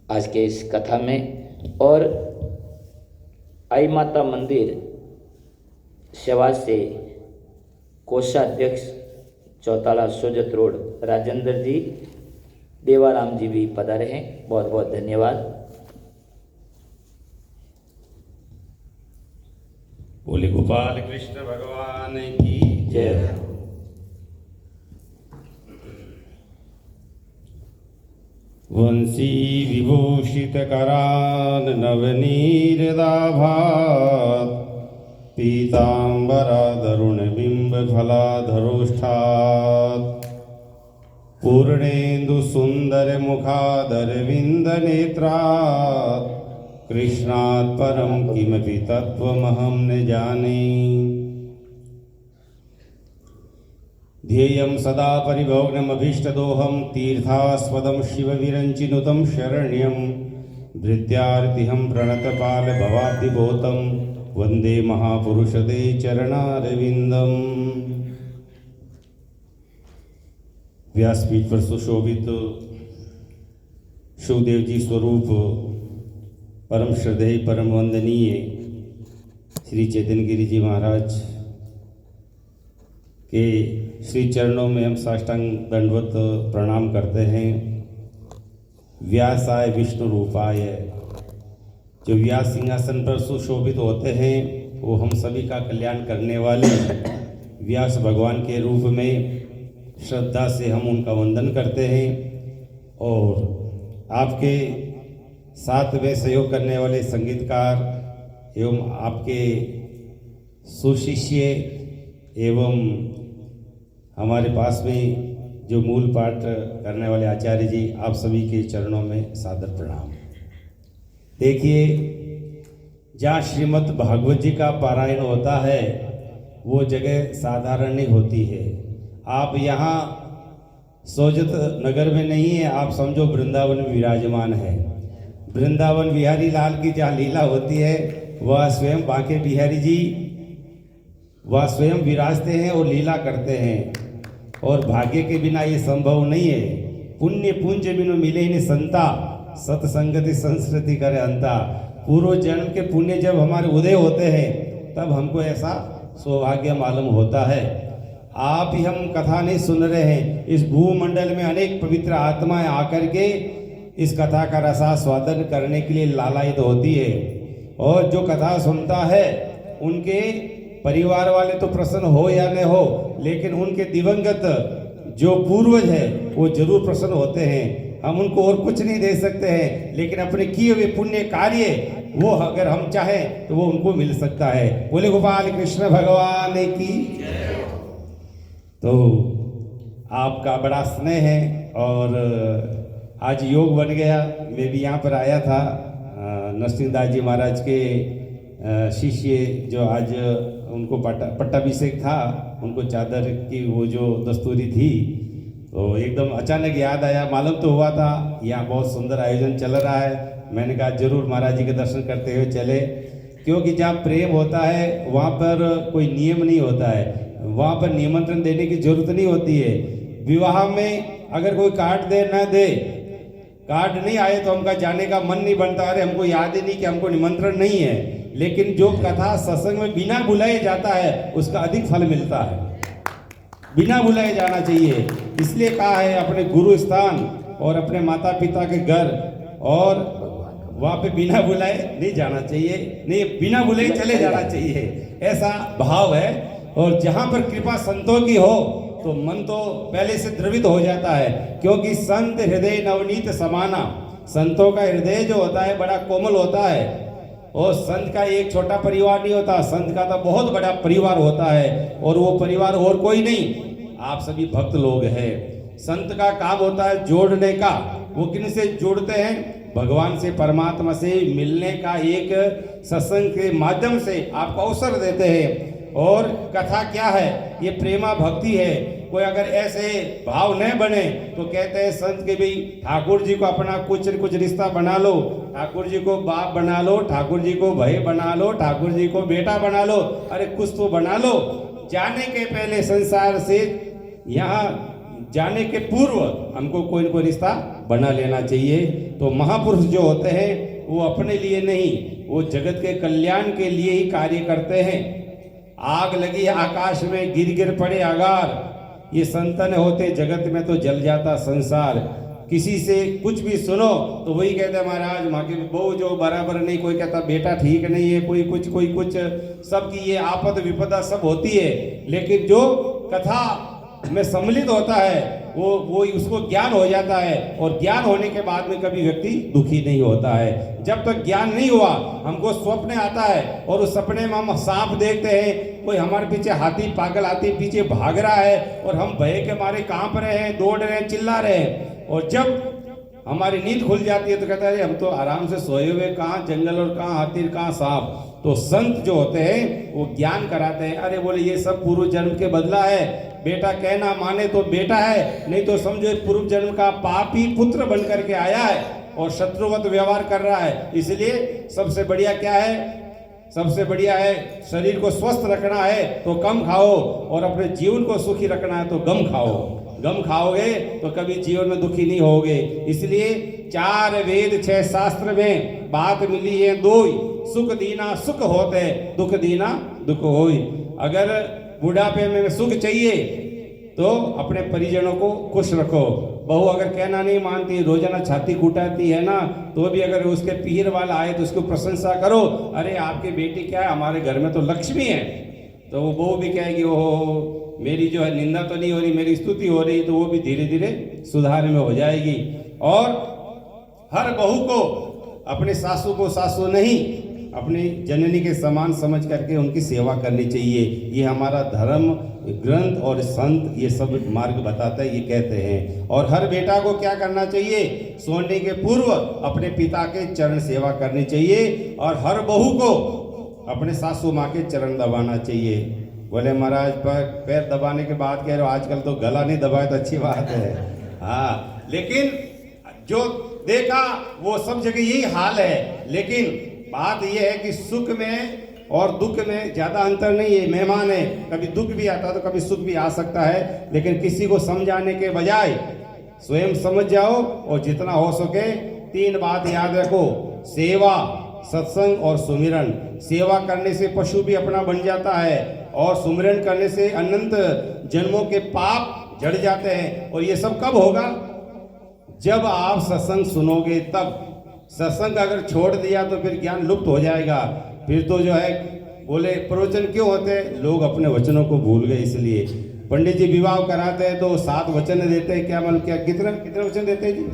आज के इस कथा में। और आई माता मंदिर सेवा से कोषाध्यक्ष चौताला सोजत रोड राजेंद्र जी, देवाराम जी भी पधारे हैं। बहुत बहुत धन्यवाद। बोले गोपाल कृष्ण भगवान की जय। वंशी विभूषित करान नवनीरदाभात पीतांबराधरुण बिंब फलाधरोष्ठात् पूर्णेन्दु सुंदर मुखादर विंद नेत्रात् कृष्णात् परम किमपि तत्त्वमहं न जाने। ध्येयं सदा परिभोग्नमभीष्टदोहं तीर्थास्पदं शिवविरञ्चिनुतं शरण्यं भृत्यार्तिहं प्रणतपालभवाब्धिभूतं वन्दे महापुरुषते चरणारविन्दम्। व्यासपीठ पर सुशोभित शिवदेव जी स्वरूप परम श्रद्धेय परम वंदनीय श्री चैतन्य गिरि जी महाराज के श्री चरणों में हम साष्टांग दंडवत प्रणाम करते हैं। व्यासाय विष्णु रूपाय, जो व्यास सिंहासन पर सुशोभित होते हैं वो हम सभी का कल्याण करने वाले व्यास भगवान के रूप में श्रद्धा से हम उनका वंदन करते हैं। और आपके साथ में सहयोग करने वाले संगीतकार एवं आपके सुशिष्य एवं हमारे पास में जो मूल पाठ करने वाले आचार्य जी, आप सभी के चरणों में सादर प्रणाम। देखिए, जहाँ श्रीमद् भागवत जी का पारायण होता है वो जगह साधारण नहीं होती है। आप यहाँ सोजत नगर में नहीं है, आप समझो वृंदावन में विराजमान है। वृंदावन बिहारी लाल की जहाँ लीला होती है वह स्वयं बांके बिहारी जी वह स्वयं विराजते हैं और लीला करते हैं। और भाग्य के बिना ये संभव नहीं है। पुण्य पुंज बिनु मिले ही संता, सत्संगति संस्कृति करे अंता। पूर्व जन्म के पुण्य जब हमारे उदय होते हैं तब हमको ऐसा सौभाग्य मालूम होता है। आप ही हम कथा नहीं सुन रहे हैं, इस भूमंडल में अनेक पवित्र आत्माएं आकर के इस कथा का रसास्वादन करने के लिए लालायित होती है। और जो कथा सुनता है उनके परिवार वाले तो प्रसन्न हो या न हो, लेकिन उनके दिवंगत जो पूर्वज है वो जरूर प्रसन्न होते हैं। हम उनको और कुछ नहीं दे सकते हैं, लेकिन अपने किए हुए पुण्य कार्य वो अगर हम चाहें तो वो उनको मिल सकता है। बोले गोपाल कृष्ण भगवान की। तो आपका बड़ा स्नेह है और आज योग बन गया। मैं भी यहाँ पर आया था। नरसिंहदास जी महाराज के शिष्य जो आज उनको पट्टाभिषेक था, उनको चादर की वो जो दस्तूरी थी, तो एकदम अचानक याद आया। मालूम तो हुआ था यहाँ बहुत सुंदर आयोजन चल रहा है। मैंने कहा जरूर महाराज जी के दर्शन करते हुए चले, क्योंकि जहाँ प्रेम होता है वहाँ पर कोई नियम नहीं होता है, वहाँ पर निमंत्रण देने की जरूरत नहीं होती है। विवाह में अगर कोई कार्ड दे न दे, कार्ड नहीं आए तो हमका जाने का मन नहीं बनता, अरे हमको याद ही नहीं कि हमको निमंत्रण नहीं है। लेकिन जो कथा सत्संग में बिना बुलाए जाता है उसका अधिक फल मिलता है। बिना बुलाए जाना चाहिए, इसलिए कहा है अपने गुरु स्थान और अपने माता पिता के घर और वहाँ पे बिना बुलाए नहीं जाना चाहिए, नहीं बिना बुलाए चले जाना चाहिए, ऐसा भाव है। और जहाँ पर कृपा संतों की हो तो मन तो पहले से द्रवित हो जाता है, क्योंकि संत हृदय नवनीत समाना। संतों का हृदय जो होता है बड़ा कोमल होता है। और संत का एक छोटा परिवार नहीं होता, संत का तो बहुत बड़ा परिवार होता है। और वो परिवार और कोई नहीं, आप सभी भक्त लोग हैं। संत का काम होता है जोड़ने का। वो किन से जोड़ते हैं? भगवान से, परमात्मा से मिलने का एक सत्संग के माध्यम से आपको अवसर देते हैं। और कथा क्या है? ये प्रेमा भक्ति है। कोई अगर ऐसे भाव न बने तो कहते हैं संत के भी ठाकुर जी को अपना कुछ न कुछ रिश्ता बना लो, ठाकुर जी को बाप बना लो, ठाकुर जी को भाई बना लो, ठाकुर जी को बेटा बना लो, अरे कुछ तो बना लो। जाने के पहले संसार से यहाँ जाने के पूर्व हमको कोई न कोई रिश्ता बना लेना चाहिए। तो महापुरुष जो होते हैं वो अपने लिए नहीं, वो जगत के कल्याण के लिए ही कार्य करते हैं। आग लगी आकाश में, गिर गिर पड़े अगार, ये संतन होते जगत में तो जल जाता संसार। किसी से कुछ भी सुनो तो वही कहते महाराज माँ की बहू जो बराबर नहीं, कोई कहता बेटा ठीक नहीं है, कोई कुछ, सबकी ये आपद विपदा सब होती है। लेकिन जो कथा में सम्मिलित होता है वो उसको ज्ञान हो जाता है, और ज्ञान होने के बाद में कभी व्यक्ति दुखी नहीं होता है। जब तक ज्ञान नहीं हुआ हमको स्वप्न आता है, और उस सपने में हम सांप देखते हैं, कोई हमारे पीछे हाथी पागल हाथी पीछे भाग रहा है, और हम भय के मारे कांप रहे हैं, दौड़ रहे हैं, चिल्ला रहे हैं। और जब हमारी नींद खुल जाती है तो कहता है हम तो आराम से सोए हुए, कहाँ जंगल और कहाँ हाथी कहाँ सांप। तो संत जो होते हैं वो ज्ञान कराते हैं। अरे बोले ये सब पूर्व जन्म के बदला है, बेटा कहना माने तो बेटा है, नहीं तो समझो पूर्व जन्म का पापी पुत्र बन करके आया है और शत्रुवत व्यवहार कर रहा है। इसलिए सबसे बढ़िया क्या है? सबसे बढ़िया है शरीर को स्वस्थ रखना है तो कम खाओ, और अपने जीवन को सुखी रखना है तो गम खाओ। गम खाओगे तो कभी जीवन में दुखी नहीं होगे। इसलिए 4 वेद 6 शास्त्र में बात मिली है दो ही, सुख दीना सुख होते, दुख दीना दुख होई। अगर बुढ़ापे में सुख चाहिए तो अपने परिजनों को खुश रखो। बहू अगर कहना नहीं मानती, रोजाना छाती कूटाती है ना, तो भी अगर उसके पीर वाला आए तो उसको प्रशंसा करो। अरे आपकी बेटी क्या है, हमारे घर में तो लक्ष्मी है। तो वो बहू भी कहेगी ओहो मेरी जो है निंदा तो नहीं हो रही, मेरी स्तुति हो रही, तो वो भी धीरे धीरे सुधार में हो जाएगी। और हर बहू को अपने सासू को सासू नहीं, अपनी जननी के समान समझ करके उनकी सेवा करनी चाहिए। ये हमारा धर्म ग्रंथ और संत ये सब मार्ग बताता है, ये कहते हैं। और हर बेटा को क्या करना चाहिए? सोने के पूर्व अपने पिता के चरण सेवा करनी चाहिए, और हर बहू को अपने सासू माँ के चरण दबाना चाहिए। बोले महाराज पैर दबाने के बाद कह रहे हो आजकल तो गला नहीं दबाए तो अच्छी बात है। हाँ, लेकिन जो देखा वो सब जगह यही हाल है। लेकिन बात यह है कि सुख में और दुख में ज्यादा अंतर नहीं है। मेहमान है, कभी दुख भी आता तो कभी सुख भी आ सकता है। लेकिन किसी को समझाने के बजाय स्वयं समझ जाओ, और जितना हो सके 3 बात याद रखो: सेवा, सत्संग और सुमिरन। सेवा करने से पशु भी अपना बन जाता है, और सुमिरन करने से अनंत जन्मों के पाप जड़ जाते हैं। और ये सब कब होगा? जब आप सत्संग सुनोगे तब। सत्संग अगर छोड़ दिया तो फिर ज्ञान लुप्त हो जाएगा। फिर तो जो है बोले प्रवचन क्यों होते? लोग अपने वचनों को भूल गए। इसलिए पंडित जी विवाह कराते हैं तो 7 वचन देते हैं। क्या मतलब क्या कितने वचन देते हैं जी?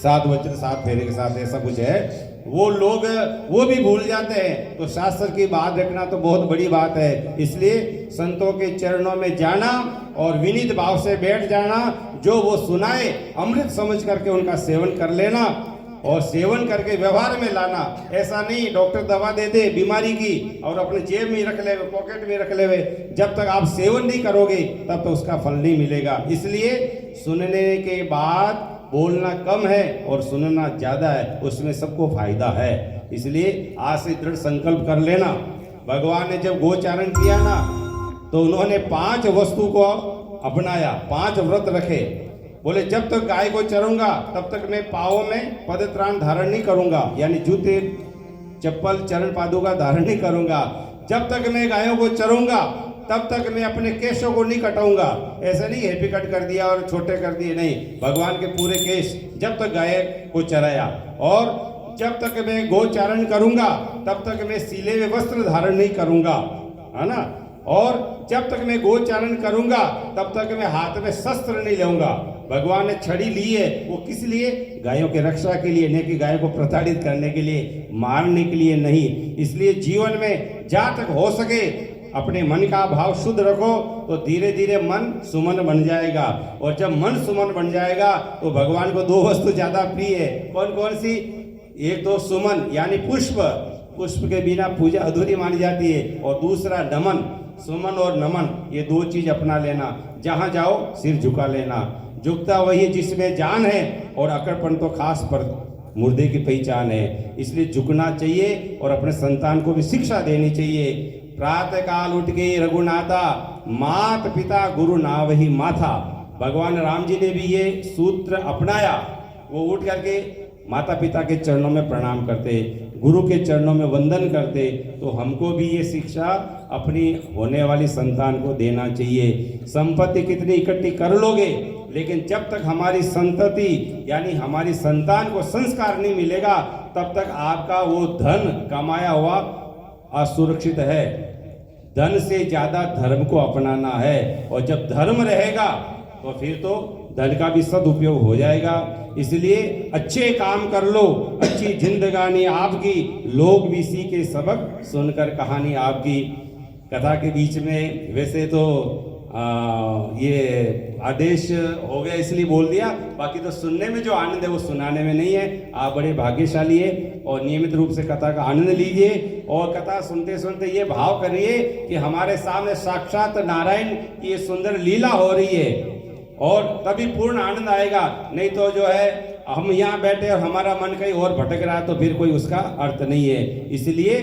7 वचन, 7 फेरे के साथ ऐसा कुछ है। वो लोग वो भी भूल जाते हैं। तो शास्त्र की बात रखना तो बहुत बड़ी बात है। इसलिए संतों के चरणों में जाना और विनीत भाव से बैठ जाना, जो वो सुनाए अमृत समझ करके उनका सेवन कर लेना, और सेवन करके व्यवहार में लाना। ऐसा नहीं डॉक्टर दवा दे दे बीमारी की और अपने जेब में रख ले, पॉकेट में रख ले। जब तक आप सेवन नहीं करोगे तब तक उसका फल नहीं मिलेगा। इसलिए सुनने के बाद बोलना कम है और सुनना ज्यादा है, उसमें सबको फायदा है। इसलिए आज से दृढ़ संकल्प कर लेना। भगवान ने जब गोचारण किया ना तो उन्होंने 5 वस्तु को अपनाया, 5 व्रत रखे। बोले जब तक गाय को चरूंगा तब तक मैं पाँवों में पदत्राण धारण नहीं करूंगा, यानी जूते चप्पल चरण पादुका धारण नहीं करूंगा। जब तक मैं गायों को चरूंगा तब तक मैं अपने केशों को नहीं कटाऊंगा। ऐसे नहीं हैप्पी कट कर दिया और छोटे कर दिए, नहीं। भगवान के पूरे केश जब तक गाय को चराया। और जब तक मैं गोचारण करूंगा तब तक मैं सीले हुए वस्त्र धारण नहीं करूंगा, है ना। और जब तक मैं गोचारण करूंगा तब तक मैं हाथ में शस्त्र नहीं लूंगा। भगवान ने छड़ी ली है, वो किस लिए? गायों की रक्षा के लिए, नहीं कि गायों को प्रताड़ित करने के लिए, मारने के लिए नहीं। इसलिए जीवन में जहाँ तक हो सके अपने मन का भाव शुद्ध रखो, तो धीरे धीरे मन सुमन बन जाएगा। और जब मन सुमन बन जाएगा तो भगवान को 2 वस्तु ज्यादा प्रिय है। कौन कौन सी? एक तो सुमन यानी पुष्प, पुष्प के बिना पूजा अधूरी मानी जाती है। और दूसरा नमन, सुमन और नमन, ये 2 चीज अपना लेना। जहां जाओ सिर झुका लेना। झुकता वही जिसमें जान है, और अकड़पन तो खास पर मुर्दे की पहचान है। इसलिए झुकना चाहिए और अपने संतान को भी शिक्षा देनी चाहिए। प्रातः काल उठ के रघुनाथा, मात पिता गुरु नावहि माथा। भगवान राम जी ने भी ये सूत्र अपनाया। वो उठ करके माता पिता के चरणों में प्रणाम करते, गुरु के चरणों में वंदन करते। तो हमको भी ये शिक्षा अपनी होने वाली संतान को देना चाहिए। संपत्ति कितनी इकट्ठी कर लोगे, लेकिन जब तक हमारी संतति यानी हमारी संतान को संस्कार नहीं मिलेगा, तब तक आपका वो धन कमाया हुआ असुरक्षित है। धन से ज्यादा धर्म को अपनाना है, और जब धर्म रहेगा तो फिर तो धन का भी सदुपयोग हो जाएगा। इसलिए अच्छे काम कर लो, अच्छी जिंदगानी आपकी, लोग भी सीखे सबक सुनकर कहानी आपकी। कथा के बीच में वैसे तो ये आदेश हो गया इसलिए बोल दिया, बाकी तो सुनने में जो आनंद है वो सुनाने में नहीं है। आप बड़े भाग्यशाली है और नियमित रूप से कथा का आनंद लीजिए, और कथा सुनते सुनते ये भाव करिए कि हमारे सामने साक्षात नारायण की ये सुंदर लीला हो रही है, और तभी पूर्ण आनंद आएगा। नहीं तो जो है हम यहाँ बैठे और हमारा मन कहीं और भटक रहा है तो फिर कोई उसका अर्थ नहीं है। इसलिए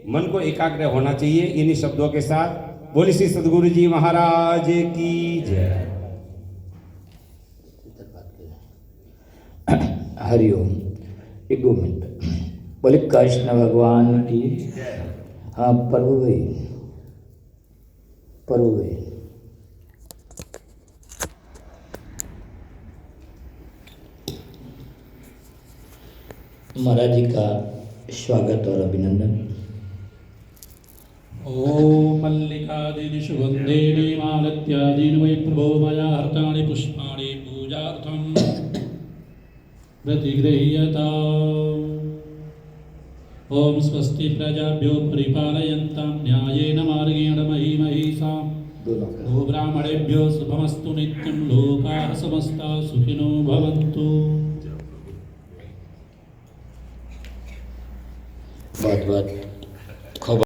मन को एकाग्र होना चाहिए। इन्हीं शब्दों के साथ बोली श्री सद्गुरु जी महाराज की जय। हरिओम। एक 2 मिनट बोले कृष्ण भगवान की। हाँ प्रभु भाई, प्रभु भाई महाराज जी का स्वागत और अभिनंदन। ओम मल्लिकादीनि सुगंधेनि मालत्यादीनि वै प्रभो मया हर्तानि पुष्पाणि पूजार्थं प्रतिगृह्यता। ओम स्वस्ति प्रजाभ्यो परिपालयन्तां न्यायेन मार्गेण मही महिषां। गो ब्राह्मणेभ्यो शुभमस्तु नित्यं। लोकाः समस्ताः सुखिनो भवन्तु। बहुत बहुत